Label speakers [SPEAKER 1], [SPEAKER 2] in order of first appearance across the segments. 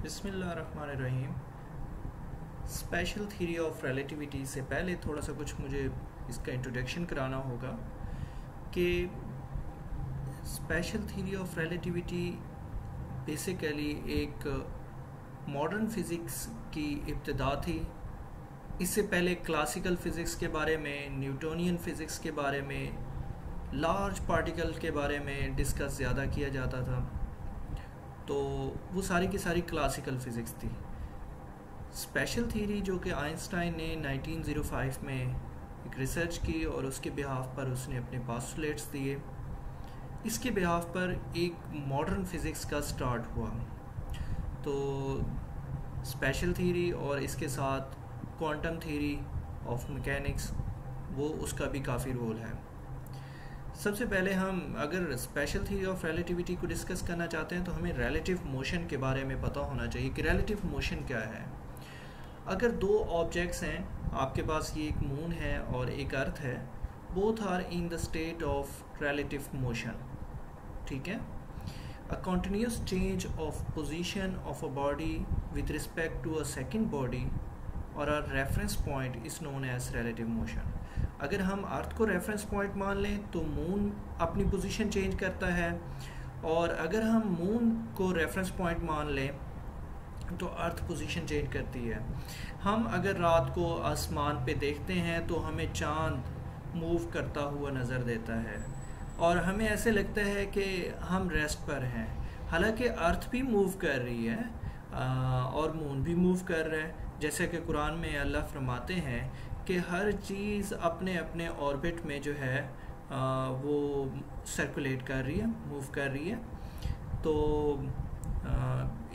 [SPEAKER 1] बिस्मिल्लाहिर्रहमानिर्रहीम। Special theory of relativity से पहले थोड़ा सा कुछ मुझे इसका इंट्रोडक्शन कराना होगा कि special theory of relativity basically एक मॉडर्न फिज़िक्स की इब्तिदा थी। इससे पहले क्लासिकल फ़िज़िक्स के बारे में, न्यूटोनियन फ़िज़िक्स के बारे में, लार्ज पार्टिकल के बारे में डिस्कस ज़्यादा किया जाता था। तो वो सारी की सारी क्लासिकल फ़िज़िक्स थी। स्पेशल थ्योरी जो कि आइंस्टाइन ने 1905 में एक रिसर्च की और उसके बिहाफ पर उसने अपने पोस्टुलेट्स दिए, इसके बिहाफ पर एक मॉडर्न फिज़िक्स का स्टार्ट हुआ। तो स्पेशल थ्योरी और इसके साथ क्वांटम थ्योरी ऑफ मैकेनिक्स, वो उसका भी काफ़ी रोल है। सबसे पहले हम अगर स्पेशल थ्योरी ऑफ रिलेटिविटी को डिस्कस करना चाहते हैं तो हमें रिलेटिव मोशन के बारे में पता होना चाहिए कि रिलेटिव मोशन क्या है। अगर दो ऑब्जेक्ट्स हैं, आपके पास ये एक मून है और एक अर्थ है, both are in the state of relative motion, ठीक है। A continuous change of position of a body with respect to a second body और a reference point is known as relative motion. अगर हम अर्थ को reference point मान लें तो moon अपनी पोजीशन चेंज करता है, और अगर हम मून को रेफरेंस पॉइंट मान लें तो अर्थ पोजीशन चेंज करती है। हम अगर रात को आसमान पे देखते हैं तो हमें चांद मूव करता हुआ नज़र देता है और हमें ऐसे लगता है कि हम रेस्ट पर हैं, हालांकि अर्थ भी मूव कर रही है और मून भी मूव कर रहा है। जैसे कि कुरान में अल्लाह फरमाते हैं कि हर चीज़ अपने अपने ऑर्बिट में जो है वो सर्कुलेट कर रही है, मूव कर रही है। तो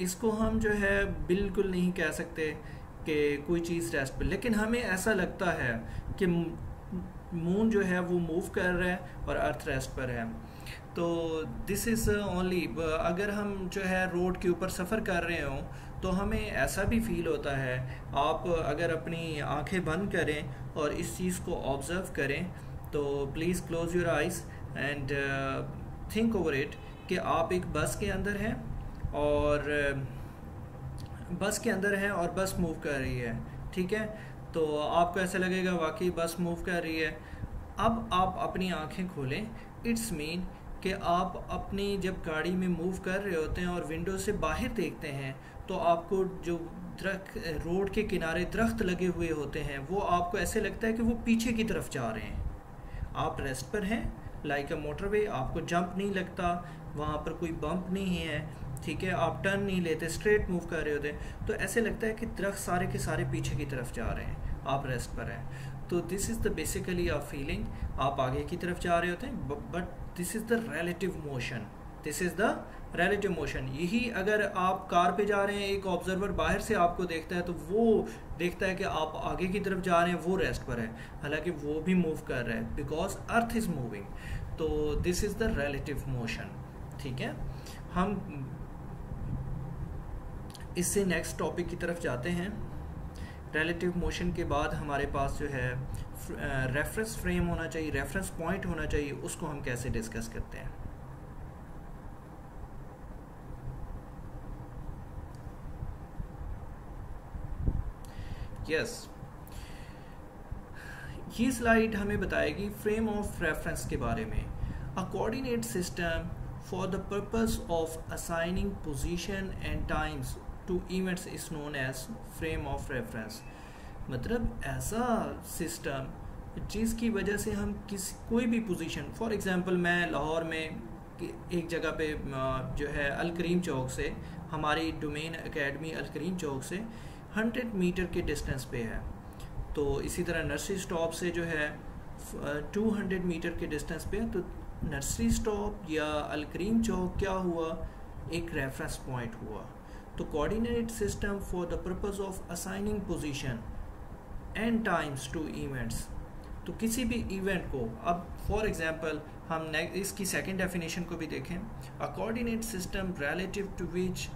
[SPEAKER 1] इसको हम जो है बिल्कुल नहीं कह सकते कि कोई चीज़ रेस्ट पर, लेकिन हमें ऐसा लगता है कि मून जो है वो मूव कर रहा है और अर्थ रेस्ट पर है। तो दिस इज़ ओनली, अगर हम जो है रोड के ऊपर सफ़र कर रहे हों तो हमें ऐसा भी फील होता है। आप अगर अपनी आंखें बंद करें और इस चीज़ को ऑब्ज़र्व करें तो please close your eyes and think over it कि आप एक बस के अंदर हैं और बस मूव कर रही है, ठीक है। तो आपको ऐसा लगेगा वाकई बस मूव कर रही है। अब आप अपनी आंखें खोलें, इट्स मीन कि आप अपनी जब गाड़ी में मूव कर रहे होते हैं और विंडो से बाहर देखते हैं तो आपको जो रोड के किनारे दरख्त लगे हुए होते हैं वो आपको ऐसे लगता है कि वो पीछे की तरफ जा रहे हैं। आप रेस्ट पर हैं, लाइक अ मोटरवे, आपको जंप नहीं लगता, वहाँ पर कोई बम्प नहीं है, ठीक है। आप टर्न नहीं लेते, स्ट्रेट मूव कर रहे होते, तो ऐसे लगता है कि दरख्त सारे के सारे पीछे की तरफ जा रहे हैं, आप रेस्ट पर हैं। तो this is the basically a feeling, आप आगे की तरफ जा रहे होते हैं, but this is the relative motion, this is the relative motion. यही अगर आप कार पे जा रहे हैं, एक ऑब्जर्वर बाहर से आपको देखता है तो वो देखता है कि आप आगे की तरफ जा रहे हैं, वो रेस्ट पर है, हालांकि वो भी मूव कर रहा है बिकॉज अर्थ इज़ मूविंग। तो this is the relative motion, ठीक है। हम इससे नेक्स्ट टॉपिक की तरफ जाते हैं। रिलेटिव मोशन के बाद हमारे पास जो है रेफरेंस फ्रेम होना चाहिए, रेफरेंस पॉइंट होना चाहिए, उसको हम कैसे डिस्कस करते हैं। यस, ये स्लाइड हमें बताएगी फ्रेम ऑफ रेफरेंस के बारे में। A coordinate system for the purpose of assigning position and times to events is known as frame of reference. मतलब ऐसा सिस्टम जिसकी वजह से हम कोई भी पोजीशन, फॉर एग्जांपल मैं लाहौर में एक जगह पे जो है अल करीम चौक से, हमारी डोमेन एकेडमी अल करीम चौक से 100 मीटर के डिस्टेंस पे है। तो इसी तरह नर्सरी स्टॉप से जो है 200 मीटर के डिस्टेंस पे है। तो नर्सरी स्टॉप या अल करीम चौक क्या हुआ, एक रेफरेंस पॉइंट हुआ। तो coordinate system for the purpose of assigning position and times to events. तो किसी भी इवेंट को, अब फॉर एग्जांपल हम इसकी सेकंड डेफिनेशन को भी देखें। A coordinate system relative to which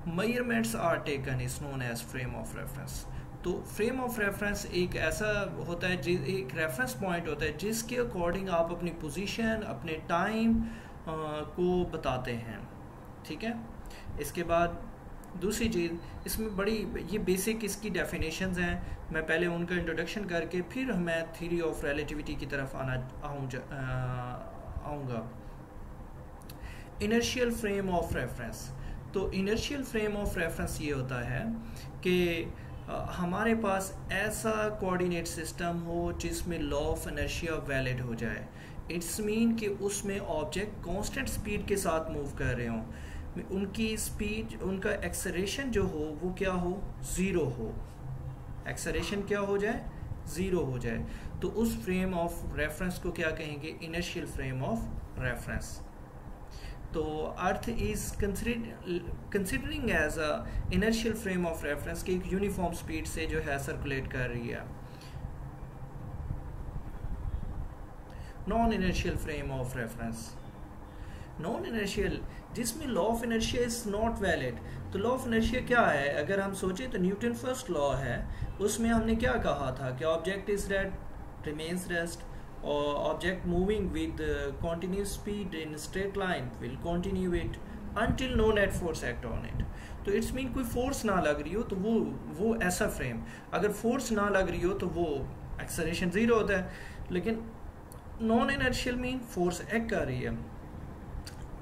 [SPEAKER 1] measurements are taken is known as frame of reference. तो फ्रेम ऑफ रेफरेंस एक ऐसा होता है, एक रेफरेंस पॉइंट होता है जिसके अकॉर्डिंग आप अपनी पोजीशन, अपने टाइम को बताते हैं, ठीक है। इसके बाद दूसरी चीज़ इसमें बड़ी, ये बेसिक इसकी डेफिनेशंस हैं, मैं पहले उनका इंट्रोडक्शन करके फिर मैं थ्योरी ऑफ रिलेटिविटी की तरफ आऊँगा। Inertial frame of reference. तो इनर्शियल फ्रेम ऑफ रेफरेंस ये होता है कि हमारे पास ऐसा कोऑर्डिनेट सिस्टम हो जिसमें लॉ ऑफ इनर्शिया वैलिड हो जाए। इट्स मीन कि उसमें ऑब्जेक्ट कांस्टेंट स्पीड के साथ मूव कर रहे हों, उनकी स्पीड, उनका एक्सेलरेशन जो हो वो क्या हो, ज़ीरो हो। एक्सेलरेशन क्या हो जाए, ज़ीरो हो जाए। तो उस फ्रेम ऑफ रेफरेंस को क्या कहेंगे, इनर्शियल फ्रेम ऑफ रेफरेंस। तो earth is considering as a inertial frame of reference की एक यूनिफॉर्म स्पीड से जो है सर्कुलेट कर रही है। Non inertial frame of reference, non inertial जिसमें law of inertia is not valid. तो लॉ ऑफ इनर्शिया क्या है, अगर हम सोचें तो न्यूटन फर्स्ट लॉ है, उसमें हमने क्या कहा था कि object is remains rest, or object moving with continuous speed in straight line will continue it until no net force act on it। तो इट्स मीन कोई फोर्स ना लग रही हो तो वो ऐसा फ्रेम, अगर फोर्स ना लग रही हो तो वो एक्सेलरेशन ज़ीरो होता है। लेकिन non inertial mean force act कर रही है।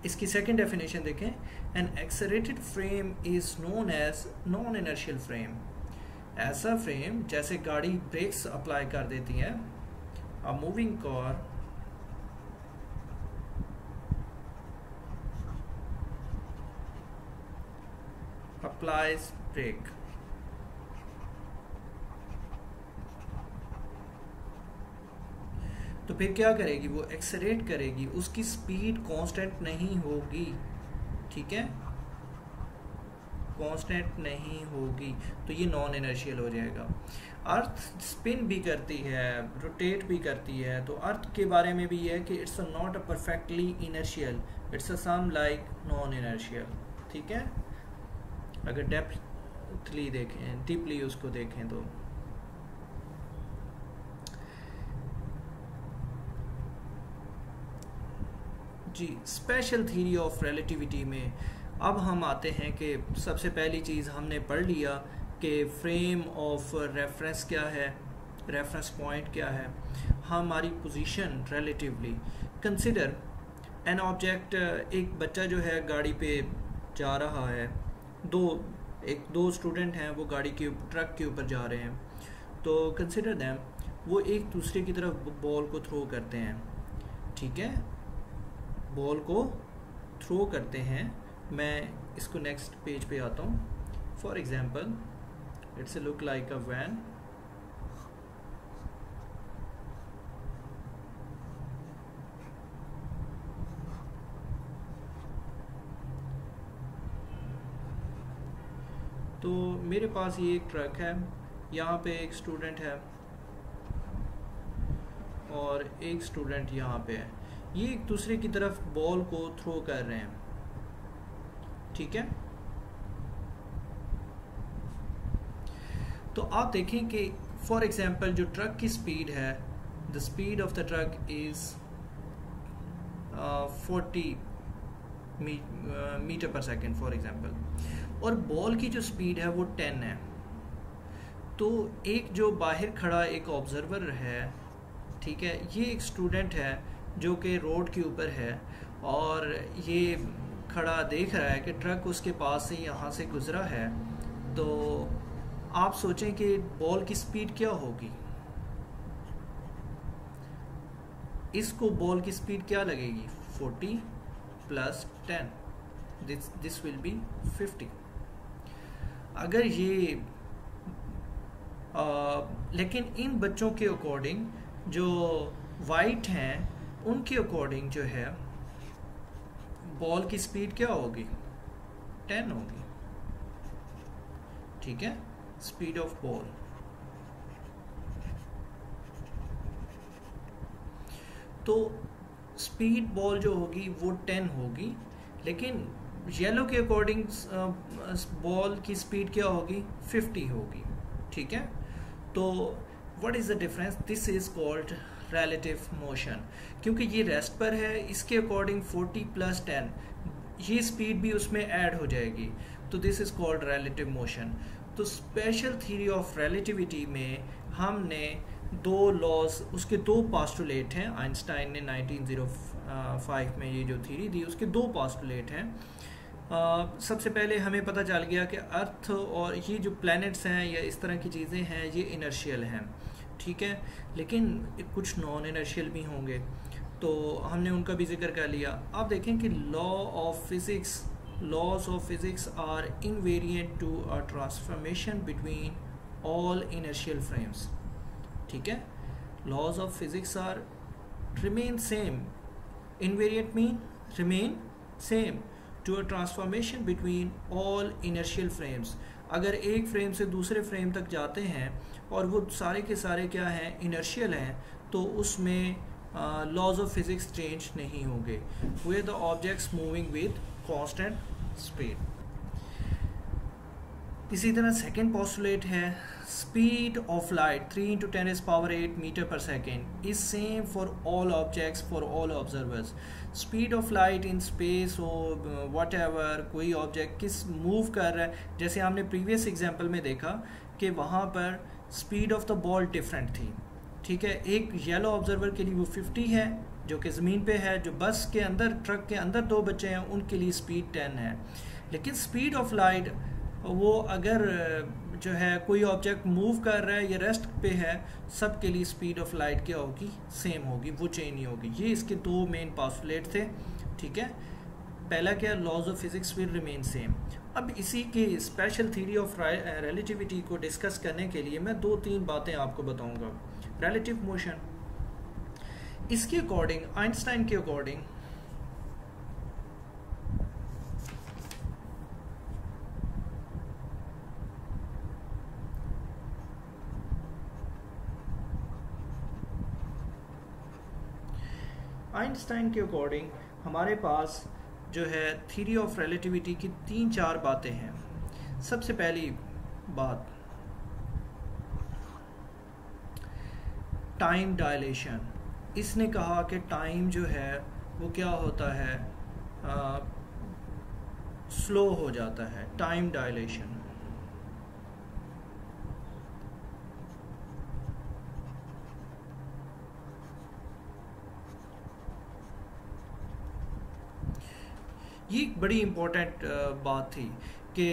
[SPEAKER 1] इसकी सेकंड डेफिनेशन देखें, an accelerated frame is known as non inertial frame. ऐसा फ्रेम जैसे गाड़ी ब्रेक्स अप्लाई कर देती है, a moving car applies brake, तो फिर क्या करेगी, वो एक्सेलरेट करेगी, उसकी स्पीड कांस्टेंट नहीं होगी। ठीक है, कांस्टेंट नहीं होगी, तो ये नॉन इनर्शियल हो जाएगा। अर्थ स्पिन भी करती है, रोटेट भी करती है, तो अर्थ के बारे में भी ये है कि it's not a perfectly inertial, it's a some like non inertial. ठीक है, अगर डेप्थली देखें, डीपली उसको देखें तो जी। स्पेशल थ्योरी ऑफ रिलेटिविटी में अब हम आते हैं कि सबसे पहली चीज़ हमने पढ़ लिया कि फ्रेम ऑफ रेफरेंस क्या है, रेफरेंस पॉइंट क्या है, हमारी position relatively. Consider an object, एक बच्चा जो है गाड़ी पे जा रहा है, दो स्टूडेंट हैं, वो गाड़ी के ट्रक के ऊपर जा रहे हैं। तो कंसिडर दैम, वो एक दूसरे की तरफ बॉल को थ्रो करते हैं। ठीक है, बॉल को थ्रो करते हैं। मैं इसको नेक्स्ट पेज पे आता हूँ। For example it's look like a van, तो मेरे पास ये एक ट्रक है, यहाँ पे एक स्टूडेंट है और एक स्टूडेंट यहाँ पे है। ये एक दूसरे की तरफ बॉल को थ्रो कर रहे हैं। ठीक है, तो आप देखें कि फॉर एग्जांपल जो ट्रक की स्पीड है, the speed of the truck is 40 metre per second for example, और बॉल की जो स्पीड है वो 10 है। तो एक जो बाहर खड़ा एक ऑब्जर्वर है, ठीक है, ये एक स्टूडेंट है जो कि रोड के ऊपर है और ये खड़ा देख रहा है कि ट्रक उसके पास से यहाँ से गुजरा है। तो आप सोचें कि बॉल की स्पीड क्या होगी, इसको बॉल की स्पीड क्या लगेगी, 40 प्लस 10, दिस विल बी 50। अगर ये लेकिन इन बच्चों के अकॉर्डिंग, जो वाइट हैं उनके अकॉर्डिंग जो है बॉल की स्पीड क्या होगी, 10 होगी। ठीक है, स्पीड ऑफ बॉल। तो स्पीड बॉल जो होगी वो 10 होगी, लेकिन येलो के अकॉर्डिंग बॉल की स्पीड क्या होगी, 50 होगी। ठीक है, तो what is the difference, this is called relative motion. क्योंकि ये रेस्ट पर है, इसके अकॉर्डिंग 40 प्लस 10, ये स्पीड भी उसमें ऐड हो जाएगी। तो this is called relative motion. तो स्पेशल थ्योरी ऑफ रिलेटिविटी में हमने दो लॉज, उसके दो पास्टुलेट हैं। आइंस्टाइन ने 1905 में ये जो थ्योरी दी, उसके दो पास्टुलेट हैं। सबसे पहले हमें पता चल गया कि अर्थ और ये जो प्लैनेट्स हैं या इस तरह की चीज़ें हैं ये इनर्शियल हैं, ठीक है, लेकिन कुछ नॉन इनर्शियल भी होंगे, तो हमने उनका भी जिक्र कर लिया। अब देखें कि laws of physics are invariant to a transformation between all inertial frames, ठीक है। Laws of physics are remain same, invariant mean remain same to a transformation between all inertial frames. अगर एक फ्रेम से दूसरे फ्रेम तक जाते हैं और वो सारे के सारे क्या हैं, इनर्शियल हैं, तो उसमें लॉज ऑफ फिज़िक्स चेंज नहीं होंगे। Way the objects moving with constant speed. इसी तरह सेकेंड पोस्टुलेट है speed of light 3 × 10⁸ metre per second is same for all objects for all observers. Speed of light in space हो what ever, कोई object किस move कर रहा है, जैसे हमने प्रीवियस एग्जाम्पल में देखा कि वहाँ पर speed of the ball different थी, ठीक है। एक येलो ऑब्जर्वर के लिए वो 50 है जो कि ज़मीन पे है, जो बस के अंदर, ट्रक के अंदर दो बच्चे हैं उनके लिए स्पीड 10 है। लेकिन स्पीड ऑफ लाइट वो अगर जो है कोई ऑब्जेक्ट मूव कर रहा है या रेस्ट पे है, सब के लिए स्पीड ऑफ लाइट क्या होगी, सेम होगी, वो चेंज नहीं होगी। ये इसके दो मेन पोस्टुलेट थे, ठीक है। पहला क्या, laws of physics will remain same. अब इसी के स्पेशल थ्योरी ऑफ रिलेटिविटी को डिस्कस करने के लिए मैं 2-3 बातें आपको बताऊंगा। रिलेटिव मोशन, इसके अकॉर्डिंग, आइंस्टाइन के अकॉर्डिंग, हमारे पास जो है थ्योरी ऑफ रिलेटिविटी की 3-4 बातें हैं। सबसे पहली बात, टाइम डायलेशन। इसने कहा कि टाइम जो है वो क्या होता है, स्लो हो जाता है, टाइम डायलेशन। ये एक बड़ी इम्पोर्टेंट बात थी कि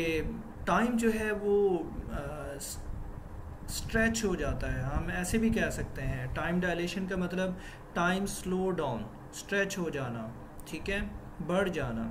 [SPEAKER 1] टाइम जो है वो स्ट्रेच हो जाता है। हम ऐसे भी कह सकते हैं, टाइम डायलेशन का मतलब टाइम स्लो डाउन, स्ट्रेच हो जाना, ठीक है, बढ़ जाना।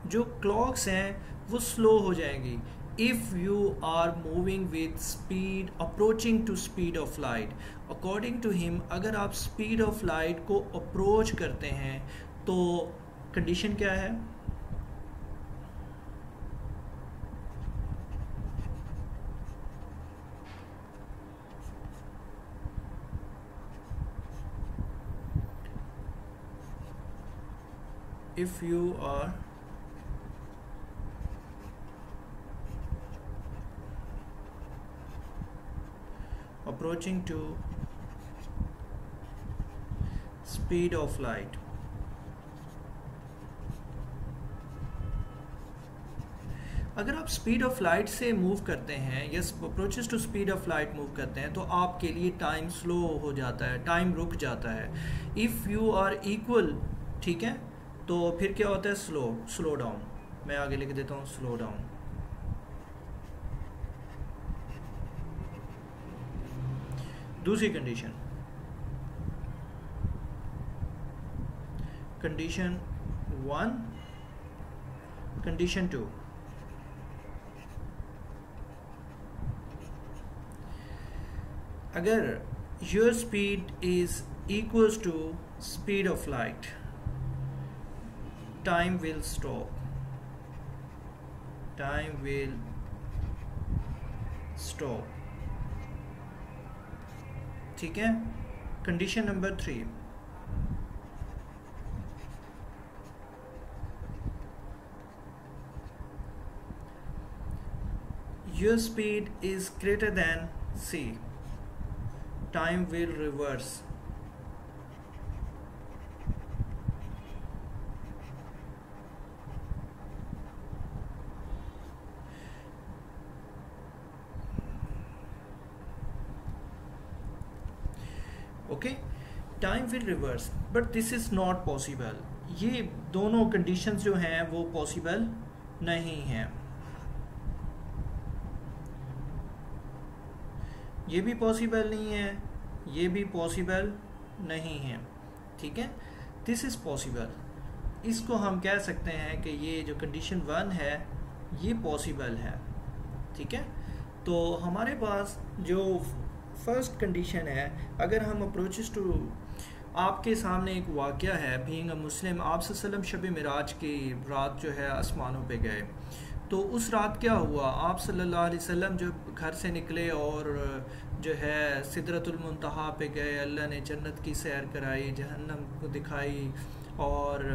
[SPEAKER 1] जो क्लॉक्स हैं वो स्लो हो जाएंगी if you are moving with speed approaching to speed of light। according to him, अगर आप speed of light को approach करते हैं तो कंडीशन क्या है, if you are approaching to speed of light, अगर आप स्पीड ऑफ लाइट से मूव करते हैं या approaches to speed of light move करते हैं तो आपके लिए टाइम स्लो हो जाता है, टाइम रुक जाता है। इफ़ यू आर इक्वल, ठीक है, तो फिर क्या होता है, स्लो डाउन। मैं आगे लिख देता हूँ, स्लो डाउन। दूसरी कंडीशन, कंडीशन 1, कंडीशन 2, अगर your speed is equals to speed of light, time will stop, time will stop, ठीक है। Condition number 3, your speed is greater than c, time will reverse, okay, time will reverse, but this is not possible. ये दोनों conditions जो हैं वो possible नहीं हैं। ये भी पॉसिबल नहीं है, ये भी पॉसिबल नहीं है, ठीक है। दिस इज़ पॉसिबल, इसको हम कह सकते हैं कि ये जो कंडीशन 1 है ये पॉसिबल है, ठीक है। तो हमारे पास जो फर्स्ट कंडीशन है, अगर हम अप्रोचेस टू, आपके सामने एक वाक़या है, बीइंग अ मुस्लिम, आप सल्लल्लाहु अलैहि वसल्लम शब मिराज की रात जो है आसमानों पे गए। तो उस रात क्या हुआ, आप सल्लल्लाहु अलैहि वसल्लम जब घर से निकले और जो है सिदरतुल मुंतहा पे गए, अल्लाह ने जन्नत की सैर कराई, जहन्नम को दिखाई और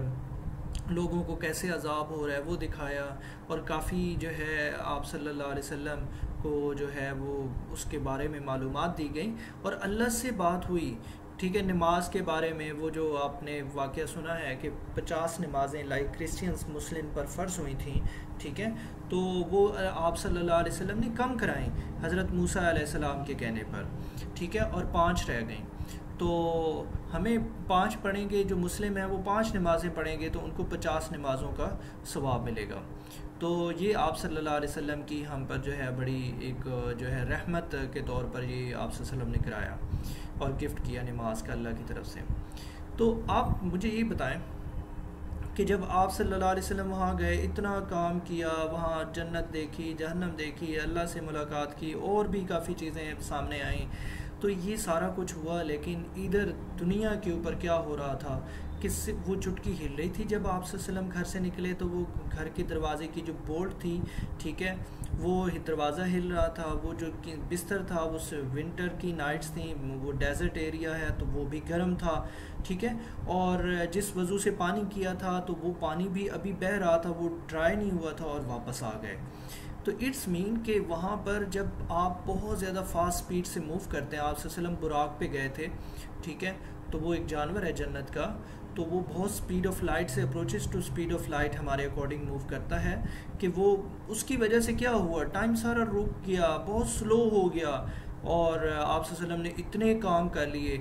[SPEAKER 1] लोगों को कैसे अजाब हो रहा है वो दिखाया, और काफ़ी जो है आप सल्लल्लाहु अलैहि वसल्लम को जो है वो उसके बारे में मालूमात दी गई और अल्लाह से बात हुई, ठीक है। नमाज के बारे में वो जो आपने वाक़या सुना है कि 50 नमाज़ें लाइक क्रिश्चियंस मुस्लिम पर फ़र्ज़ हुई थी, ठीक है। तो वो आप सल्लल्लाहु अलैहि वसल्लम ने कम कराई हज़रत मूसा अलैहिस्सलाम के कहने पर, ठीक है, और 5 रह गई। तो हमें 5 पढ़ेंगे, जो मुस्लिम हैं वो 5 नमाज़ें पढ़ेंगे तो उनको 50 नमाज़ों का सवाब मिलेगा। तो ये आप सल्लल्लाहु अलैहि वसल्लम की हम पर जो है बड़ी एक जो है रहमत के तौर पर ये आप सल्लल्लाहु अलैहि वसल्लम ने कराया और गिफ्ट किया नमाज का अल्लाह की तरफ से। तो आप मुझे ये बताएं कि जब आप सल्लल्लाहु अलैहि वसल्लम वहाँ गए, इतना काम किया, वहाँ जन्नत देखी, जहन्नम देखी, अल्लाह से मुलाकात की और भी काफ़ी चीज़ें सामने आईं, तो ये सारा कुछ हुआ, लेकिन इधर दुनिया के ऊपर क्या हो रहा था कि वो चुटकी हिल रही थी। जब आप सल्लल्लाहु अलैहि वसल्लम घर से निकले तो वो घर के दरवाजे की जो बोल्ट थी, ठीक है, वो दरवाज़ा हिल रहा था, वो जो बिस्तर था वो विंटर की नाइट्स थी, वो डेजर्ट एरिया है तो वो भी गर्म था, ठीक है, और जिस वजू से पानी किया था तो वो पानी भी अभी बह रहा था, वो ड्राई नहीं हुआ था और वापस आ गए। तो इट्स मीन कि वहाँ पर जब आप बहुत ज़्यादा फास्ट स्पीड से मूव करते हैं, आप सल्लल्लाहु अलैहि वसल्लम बुराक पे गए थे, ठीक है, तो वो एक जानवर है जन्नत का, तो वो बहुत स्पीड ऑफ लाइट से approaches to speed of light हमारे अकॉर्डिंग मूव करता है, कि वो उसकी वजह से क्या हुआ, टाइम सारा रुक गया, बहुत स्लो हो गया, और आप सल्लल्लाहु अलैहि वसल्लम ने इतने काम कर लिए,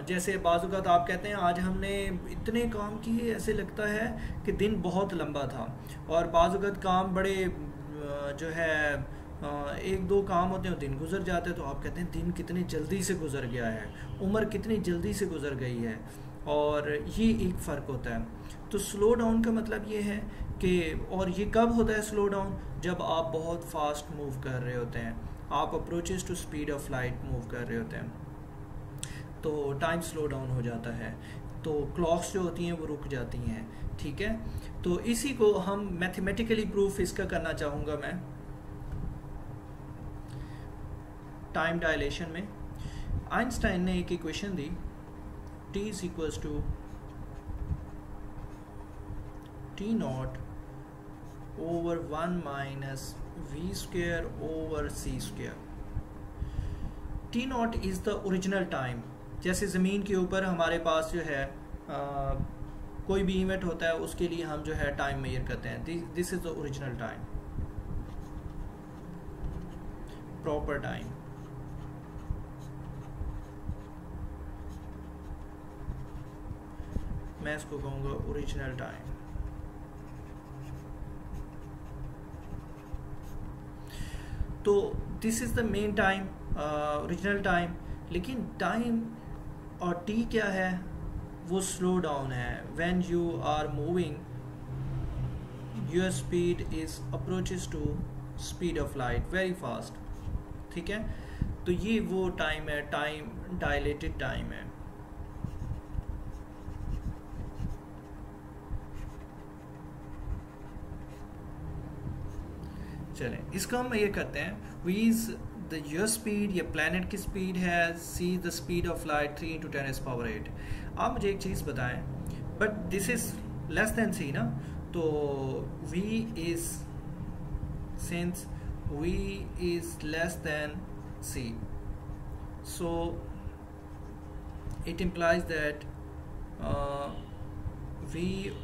[SPEAKER 1] जैसे बाज़-औक़ात आप कहते हैं आज हमने इतने काम किए, ऐसे लगता है कि दिन बहुत लंबा था, और बाज़-औक़ात काम बड़े जो है 1-2 काम होते हैं, दिन गुजर जाते हैं, तो आप कहते हैं दिन कितनी जल्दी से गुजर गया है, उम्र कितनी जल्दी से गुजर गई है, और ये एक फ़र्क होता है। तो स्लो डाउन का मतलब ये है कि, और ये कब होता है स्लो डाउन, जब आप बहुत फास्ट मूव कर रहे होते हैं, आप approaches to speed of light move कर रहे होते हैं, तो टाइम स्लो डाउन हो जाता है, तो क्लॉक्स जो होती हैं वो रुक जाती हैं, ठीक है। तो इसी को हम मैथमेटिकली प्रूफ इसका करना चाहूँगा मैं टाइम डायलेशन में। आइंस्टाइन ने एक equation the, T is equals to T naught over 1 minus V square over C square। T naught is the original time। जैसे ज़मीन के ऊपर हमारे पास जो है कोई भी इवेंट होता है, उसके लिए हम जो है टाइम मेजर करते हैं, this is the original time, proper time. मैं इसको कहूँगा ओरिजिनल टाइम। तो this is the main time, original time. लेकिन टाइम और टी क्या है, वो स्लो डाउन है। When you are moving your speed is approaches to speed of light very fast, ठीक है। तो ये वो टाइम है, टाइम डायलेटेड टाइम है। चलें, इसको हम ये करते हैं, v is the your speed, या प्लैनेट की स्पीड है, c the speed of light 3 × 10⁸। आप मुझे एक चीज़ बताएं, but this is less than c ना, तो v is, since v is less than c, so it implies that v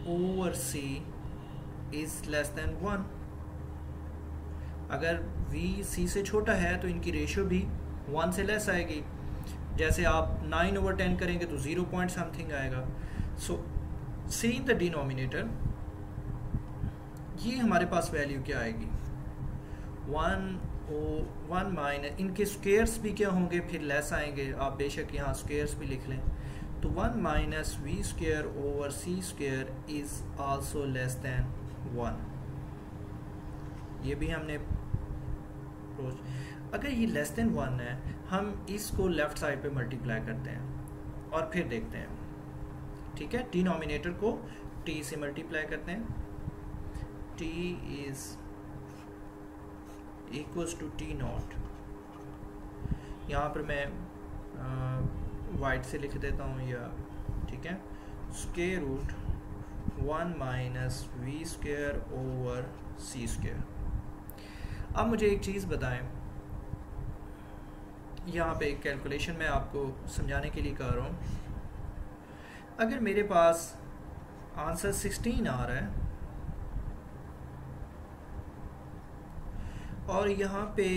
[SPEAKER 1] over c is less than 1। अगर v c से छोटा है तो इनकी रेशियो भी 1 से लेस आएगी। जैसे आप 9/10 करेंगे तो 0 पॉइंट समथिंग आएगा। सो सी इन द डिनोमिनेटर, ये हमारे पास वैल्यू क्या आएगी, 1 माइनस, इनके स्क्वेयर्स भी क्या होंगे, फिर लेस आएंगे, आप बेशक यहाँ स्क्वेयर्स भी लिख लें। तो 1 minus v square over c square is also less than 1। ये भी हमने अगर ये लेस देन 1 है, हम इसको लेफ्ट साइड पे मल्टीप्लाई करते हैं और फिर देखते हैं। ठीक है, डिनोमिनेटर को t से मल्टीप्लाई करते हैं, t is equals to t not, यहाँ पर मैं वाइट से लिख देता हूँ या, ठीक है, square root 1 minus v square over c square. अब मुझे एक चीज़ बताएं, यहाँ पे एक कैलकुलेशन मैं आपको समझाने के लिए कर रहा हूँ। अगर मेरे पास आंसर 16 आ रहा है और यहाँ पे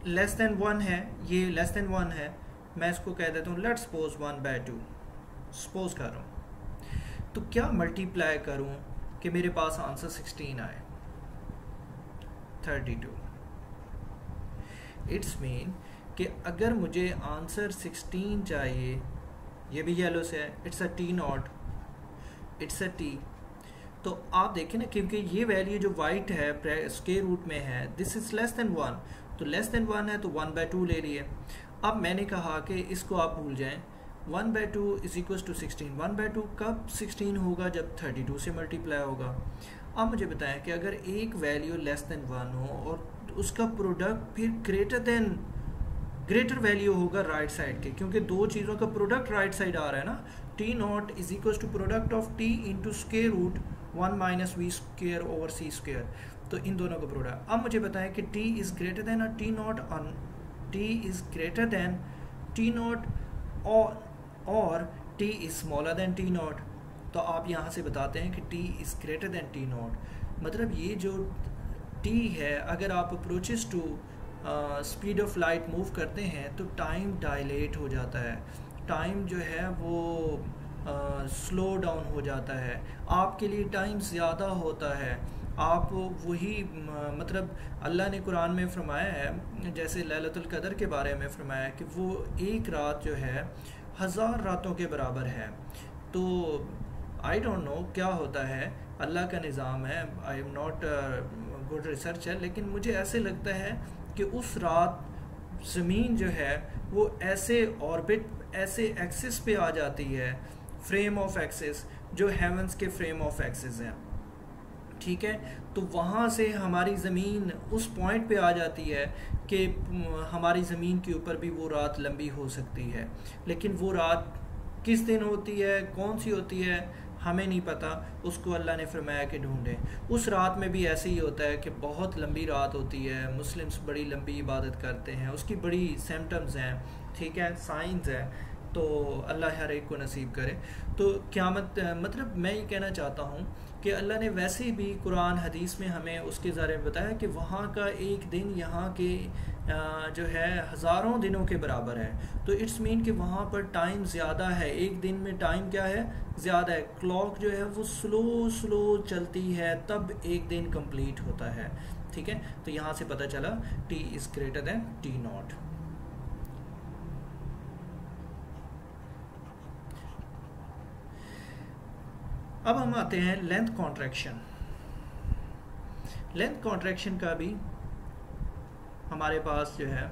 [SPEAKER 1] लेस देन 1 है, ये लेस देन 1 है, मैं इसको कह देता हूँ लेट्स सपोज 1/2, सपोज कर रहा हूँ, तो क्या मल्टीप्लाई करूँ कि मेरे पास आंसर 16 आए, 32। इट्स मीन कि अगर मुझे आंसर 16 चाहिए, ये भी येलो से है, it's a T not, it's a T. तो आप देखें ना, क्योंकि ये वैल्यू जो वाइट है स्क्वायर रूट में है, दिस इज लेस देन 1, तो लेस देन 1 है तो 1/2 ले रही है। अब मैंने कहा कि इसको आप भूल जाएं, 1/2 इज इक्वल टू 16। 1/2 कब 16 होगा, जब 32 से मल्टीप्लाई होगा। अब मुझे बताएं कि अगर एक वैल्यू लेस देन 1 हो और उसका प्रोडक्ट फिर ग्रेटर वैल्यू होगा राइट साइड के, क्योंकि दो चीज़ों का प्रोडक्ट राइट साइड आ रहा है ना, t not is equal to product of t into square root 1 minus v square over c square, तो इन दोनों का प्रोडक्ट। अब मुझे बताएं कि टी इज ग्रेटर देन और t not on, t is greater than t not और t is smaller than t not. तो आप यहाँ से बताते हैं कि t is greater than t not, मतलब ये जो टी है, अगर आप approaches to speed of light move करते हैं तो टाइम डायलेट हो जाता है, टाइम जो है वो स्लो डाउन हो जाता है, आपके लिए टाइम ज़्यादा होता है। आप वही मतलब अल्लाह ने कुरान में फरमाया है, जैसे लैलतुल कदर के बारे में फरमाया है कि वो एक रात जो है 1000 रातों के बराबर है। तो आई डोंट नो क्या होता है, अल्लाह का निज़ाम है, I am not good researcher, लेकिन मुझे ऐसे लगता है कि उस रात ज़मीन जो है वो ऐसे ऑर्बिट, ऐसे एक्सिस पे आ जाती है, फ्रेम ऑफ एक्सिस जो हेवंस के फ्रेम ऑफ एक्सिस हैं, ठीक है। तो वहाँ से हमारी ज़मीन उस पॉइंट पे आ जाती है कि हमारी ज़मीन के ऊपर भी वो रात लंबी हो सकती है, लेकिन वो रात किस दिन होती है, कौन सी होती है, हमें नहीं पता, उसको अल्लाह ने फरमाया कि ढूंढें। उस रात में भी ऐसे ही होता है कि बहुत लंबी रात होती है, मुस्लिम्स बड़ी लंबी इबादत करते हैं, उसकी बड़ी सिम्टम्स हैं, ठीक है, साइंस है, तो अल्लाह हर एक को नसीब करे। तो क़यामत, मतलब मैं ये कहना चाहता हूँ कि अल्लाह ने वैसे भी कुरान हदीस में हमें उसके ज़रिए बताया कि वहाँ का एक दिन यहाँ के जो है हज़ारों दिनों के बराबर है। तो इट्स मीन कि वहाँ पर टाइम ज़्यादा है, एक दिन में टाइम क्या है, ज़्यादा है। क्लॉक जो है वो स्लो चलती है, तब एक दिन कंप्लीट होता है, ठीक है। तो यहाँ से पता चला T is greater than t not. अब हम आते हैं लेंथ कॉन्ट्रैक्शन। लेंथ कॉन्ट्रैक्शन का भी हमारे पास जो है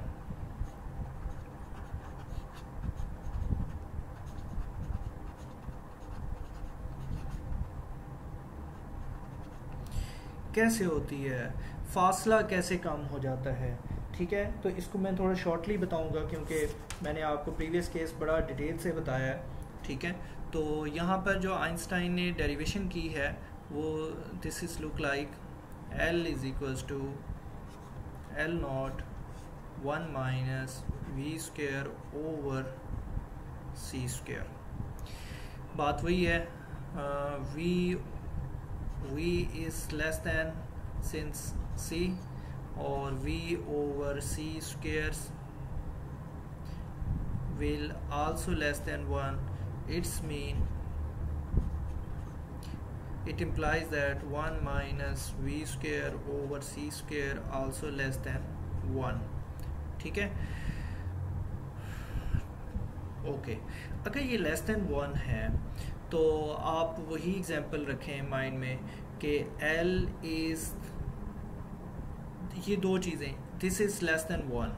[SPEAKER 1] कैसे होती है, फासला कैसे कम हो जाता है, ठीक है। तो इसको मैं थोड़ा शॉर्टली बताऊंगा क्योंकि मैंने आपको प्रीवियस केस बड़ा डिटेल से बताया है, ठीक है। तो यहाँ पर जो आइंस्टाइन ने डेरिवेशन की है वो this is look like L is equals to L not 1 minus v square over c square. बात वही है, v is less than since c और v over c square, will also less than 1, it's mean it implies that 1 minus v square over c square also less than 1. ठीक है, okay अगर ये less than 1 है तो आप वही example रखें माइंड में कि L इज़, ये दो चीज़ें, this is less than 1,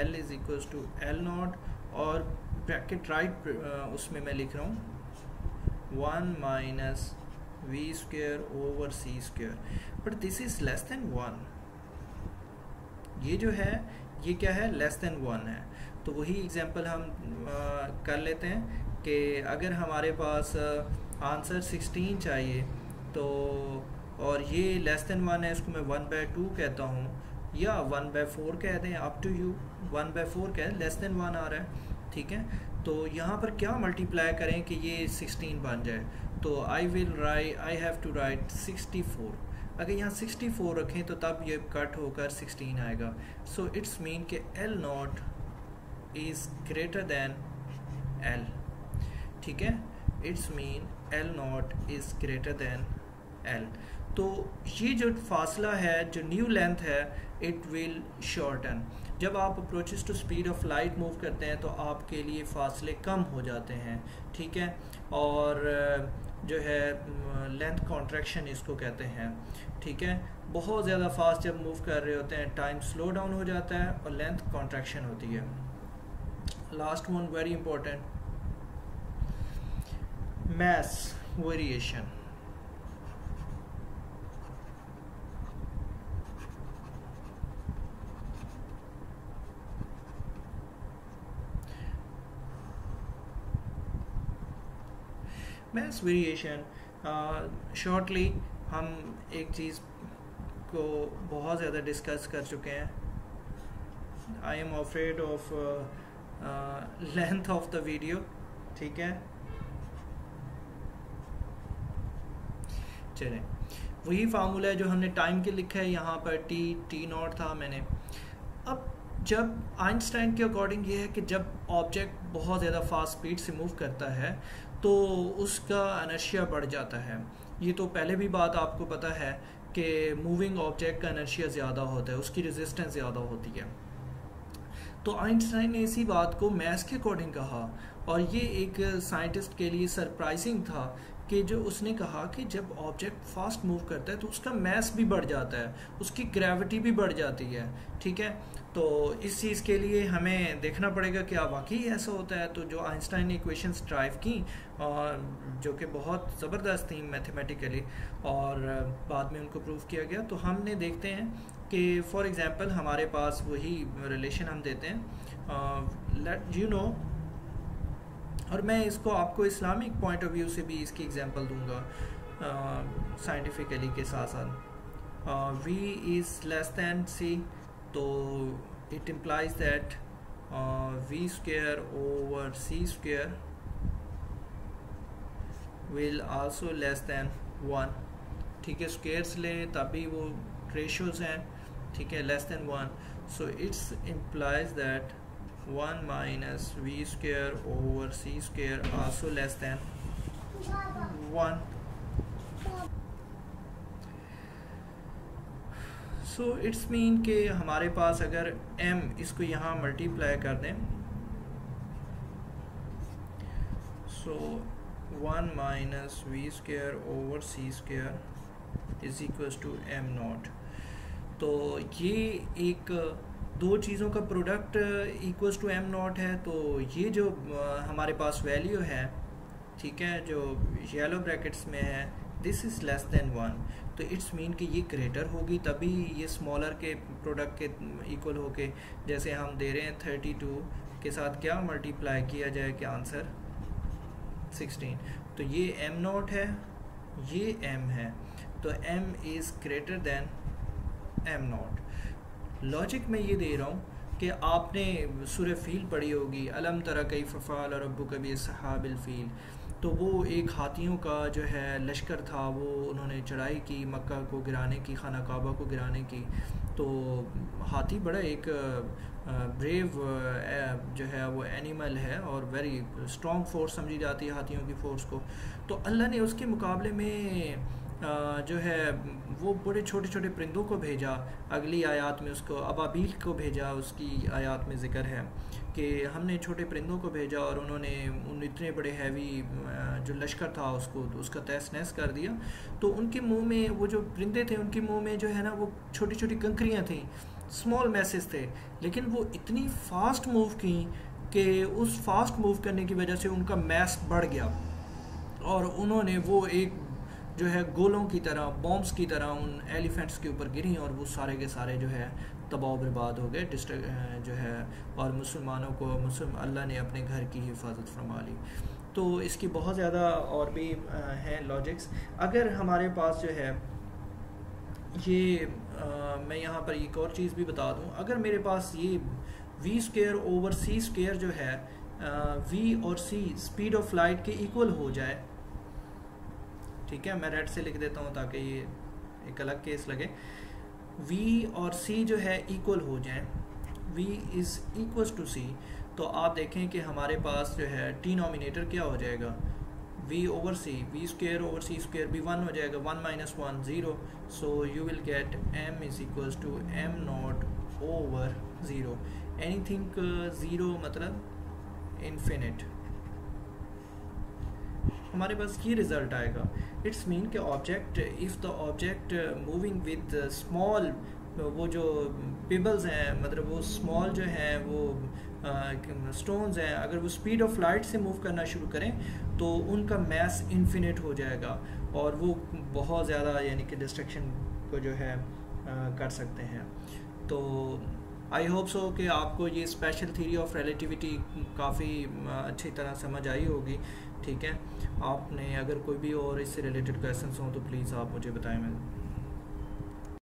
[SPEAKER 1] L is equals to L not, और ब्रैकेट राइट उसमें मैं लिख रहा हूँ 1 minus v square over c square, but this is less than 1, ये जो है ये क्या है, लेस देन 1 है। तो वही एग्जांपल हम कर लेते हैं कि अगर हमारे पास आंसर 16 चाहिए तो, और ये लेस देन 1 है, इसको मैं 1/2 कहता हूँ या 1/4 कह दें, अप टू यू, 1/4 कह, लेस देन 1 आ रहा है, ठीक है। तो यहाँ पर क्या मल्टीप्लाई करें कि ये 16 बन जाए, तो आई हैव टू राइट 64, अगर यहाँ 64 रखें तो तब ये कट होकर 16 आएगा। सो इट्स मीन कि L not is greater than L, ठीक है, it's mean L not is greater than L। तो ये जो फासला है, जो न्यू लेंथ है, इट विल शॉर्टन। जब आप approaches to speed of light move करते हैं तो आपके लिए फासले कम हो जाते हैं, ठीक है, और जो है लेंथ कॉन्ट्रैक्शन इसको कहते हैं, ठीक है। बहुत ज़्यादा फास्ट जब मूव कर रहे होते हैं टाइम स्लो डाउन हो जाता है और लेंथ कॉन्ट्रैक्शन होती है। लास्ट वन वेरी इंपॉर्टेंट, मास वेरिएशन। मास वेरिएशन शॉर्टली हम एक चीज़ को बहुत ज़्यादा डिस्कस कर चुके हैं। I am afraid of length of the video, ठीक है। चलें, वही फार्मूला है जो हमने टाइम के लिखा है यहाँ पर, टी नॉट था मैंने। अब जब आइंस्टाइन के अकॉर्डिंग ये है कि जब ऑब्जेक्ट बहुत ज़्यादा फास्ट स्पीड से मूव करता है तो उसका इनर्शिया बढ़ जाता है। ये तो पहले भी बात आपको पता है कि मूविंग ऑब्जेक्ट का इनर्शिया ज़्यादा होता है, उसकी रेजिस्टेंस ज़्यादा होती है। तो आइंस्टाइन ने इसी बात को मैथ्स के अकॉर्डिंग कहा, और ये एक साइंटिस्ट के लिए सरप्राइजिंग था कि जो उसने कहा कि जब ऑब्जेक्ट फास्ट मूव करता है तो उसका मास भी बढ़ जाता है, उसकी ग्रेविटी भी बढ़ जाती है, ठीक है। तो इस चीज़ के लिए हमें देखना पड़ेगा कि वाकई ऐसा होता है। तो जो आइंस्टाइन ने इक्वेशंस ड्राइव की और जो कि बहुत ज़बरदस्त थी मैथमेटिकली, और बाद में उनको प्रूव किया गया, तो हमने देखते हैं कि फॉर एग्जांपल हमारे पास वही रिलेशन हम देते हैं, लेट यू नो, और मैं इसको आपको इस्लामिक पॉइंट ऑफ व्यू से भी इसकी एग्जांपल दूंगा साइंटिफिकली के साथ साथ। v is less than c, तो it implies that v square over c square will also less than 1, ठीक है। स्क्वायर्स ले तभी वो रेशियोज हैं, ठीक है, less than 1। So it's implies that 1 minus v square over c square also less than 1. So it's mean कि हमारे पास अगर m इसको यहाँ मल्टीप्लाई कर दें, so 1 minus v square over c square is equals to m naught। तो ये एक दो चीज़ों का product equals to m not है। तो ये जो हमारे पास वैल्यू है, ठीक है, जो येलो ब्रैकेट्स में है, दिस इज़ लेस देन 1, तो इट्स मीन कि ये ग्रेटर होगी तभी ये स्मॉलर के प्रोडक्ट के इक्वल होके, जैसे हम दे रहे हैं 32 के साथ क्या मल्टीप्लाई किया जाए कि आंसर 16। तो ये एम नॉट है, ये एम है, तो m is greater than m not. Logic में ये दे रहा हूँ कि आपने सूरह फील पढ़ी होगी, अलम तरा कैफ़ फ़अल रब्बुका बिअस्हाबिल फील। तो वो एक हाथियों का जो है लश्कर था, वो उन्होंने चढ़ाई की मक्का को गिराने की, खाना काबा को गिराने की। तो हाथी बड़ा एक ब्रेव जो है वो एनिमल है और वेरी स्ट्रॉन्ग फोर्स समझी जाती है हाथियों की फोर्स को। तो अल्लाह ने उसके मुकाबले में जो है वो बड़े छोटे छोटे परिंदों को भेजा। अगली आयत में उसको अबाबील को भेजा, उसकी आयत में ज़िक्र है कि हमने छोटे परिंदों को भेजा और उन्होंने उन इतने बड़े हैवी जो लश्कर था उसका तहस नहस कर दिया। तो उनके मुंह में, वो जो परिंदे थे उनके मुंह में जो है ना वो छोटी छोटी कंकरियाँ थीं, स्मॉल मैसेज थे, लेकिन वो इतनी फास्ट मूव की कि उस फास्ट मूव करने की वजह से उनका मैस बढ़ गया और उन्होंने वो एक जो है गोलों की तरह, बॉम्ब्स की तरह उन एलिफेंट्स के ऊपर गिरी और वो सारे के सारे जो है तबाह बर्बाद हो गए, जो है। और मुसलमानों को अल्लाह ने अपने घर की हिफाजत फरमा ली। तो इसकी बहुत ज़्यादा और भी हैं लॉजिक्स। अगर हमारे पास जो है ये मैं यहाँ पर एक और चीज़ भी बता दूँ, अगर मेरे पास ये v² / c² जो है v और c स्पीड ऑफ लाइट के इक्वल हो जाए, ठीक है, मैं रेड से लिख देता हूँ ताकि ये एक अलग केस लगे। v और c जो है इक्वल हो जाए, v = c, तो आप देखें कि हमारे पास जो है डिनोमिनेटर क्या हो जाएगा, v/c, v² भी 1 हो जाएगा, 1 - 1 0, so you will get m = m0/0। Anything 0 मतलब इन्फिनिट। हमारे पास ये रिज़ल्ट आएगा। इट्स मीन कि object, if the object moving with small, वो जो पिबल्स हैं, मतलब वो स्मॉल जो हैं वो स्टोन्स हैं, अगर वो स्पीड ऑफ लाइट से मूव करना शुरू करें तो उनका मैस इन्फिनिट हो जाएगा और वो बहुत ज़्यादा यानी कि डिस्ट्रक्शन को जो है कर सकते हैं। तो आई होप सो कि आपको ये स्पेशल थ्योरी ऑफ रिलेटिविटी काफ़ी अच्छी तरह समझ आई होगी, ठीक है। आपने अगर कोई भी और इससे रिलेटेड क्वेश्चंस हों तो प्लीज़ आप मुझे बताएं। मैं